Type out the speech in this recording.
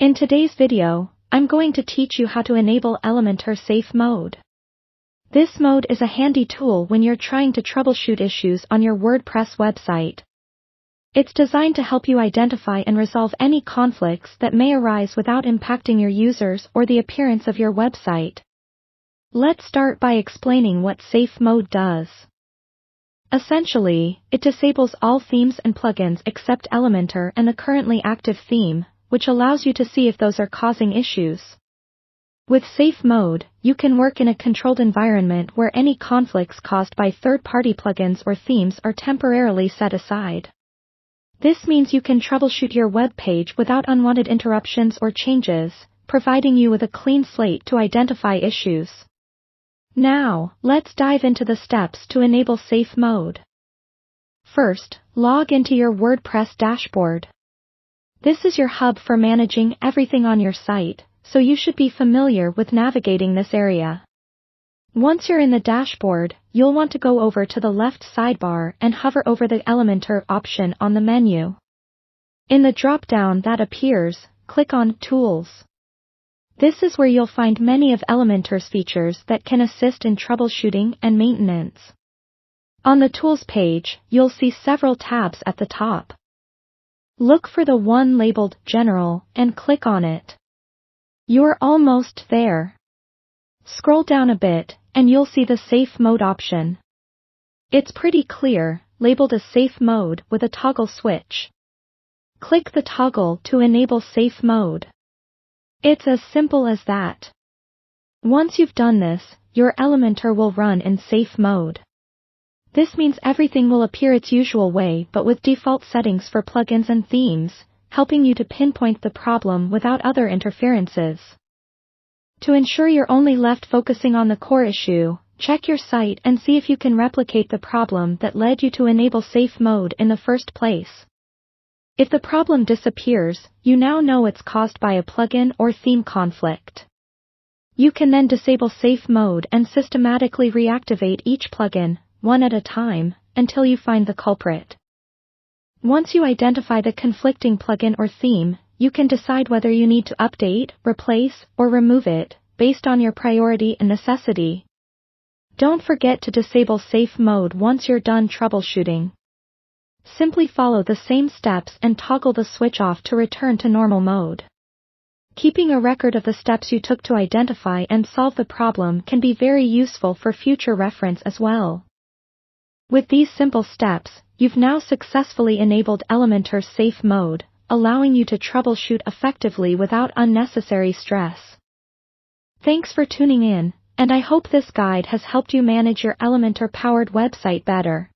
In today's video, I'm going to teach you how to enable Elementor Safe Mode. This mode is a handy tool when you're trying to troubleshoot issues on your WordPress website. It's designed to help you identify and resolve any conflicts that may arise without impacting your users or the appearance of your website. Let's start by explaining what Safe Mode does. Essentially, it disables all themes and plugins except Elementor and the currently active theme, which allows you to see if those are causing issues. With Safe Mode, you can work in a controlled environment where any conflicts caused by third-party plugins or themes are temporarily set aside. This means you can troubleshoot your web page without unwanted interruptions or changes, providing you with a clean slate to identify issues. Now, let's dive into the steps to enable Safe Mode. First, log into your WordPress dashboard. This is your hub for managing everything on your site, so you should be familiar with navigating this area. Once you're in the dashboard, you'll want to go over to the left sidebar and hover over the Elementor option on the menu. In the drop-down that appears, click on Tools. This is where you'll find many of Elementor's features that can assist in troubleshooting and maintenance. On the Tools page, you'll see several tabs at the top. Look for the one labeled General and click on it. You're almost there. Scroll down a bit, and you'll see the Safe Mode option. It's pretty clear, labeled as Safe Mode with a toggle switch. Click the toggle to enable Safe Mode. It's as simple as that. Once you've done this, your Elementor will run in Safe Mode. This means everything will appear its usual way but with default settings for plugins and themes, helping you to pinpoint the problem without other interferences. To ensure you're only left focusing on the core issue, check your site and see if you can replicate the problem that led you to enable Safe Mode in the first place. If the problem disappears, you now know it's caused by a plugin or theme conflict. You can then disable Safe Mode and systematically reactivate each plugin, one at a time, until you find the culprit. Once you identify the conflicting plugin or theme, you can decide whether you need to update, replace, or remove it, based on your priority and necessity. Don't forget to disable Safe Mode once you're done troubleshooting. Simply follow the same steps and toggle the switch off to return to normal mode. Keeping a record of the steps you took to identify and solve the problem can be very useful for future reference as well. With these simple steps, you've now successfully enabled Elementor's Safe Mode, allowing you to troubleshoot effectively without unnecessary stress. Thanks for tuning in, and I hope this guide has helped you manage your Elementor-powered website better.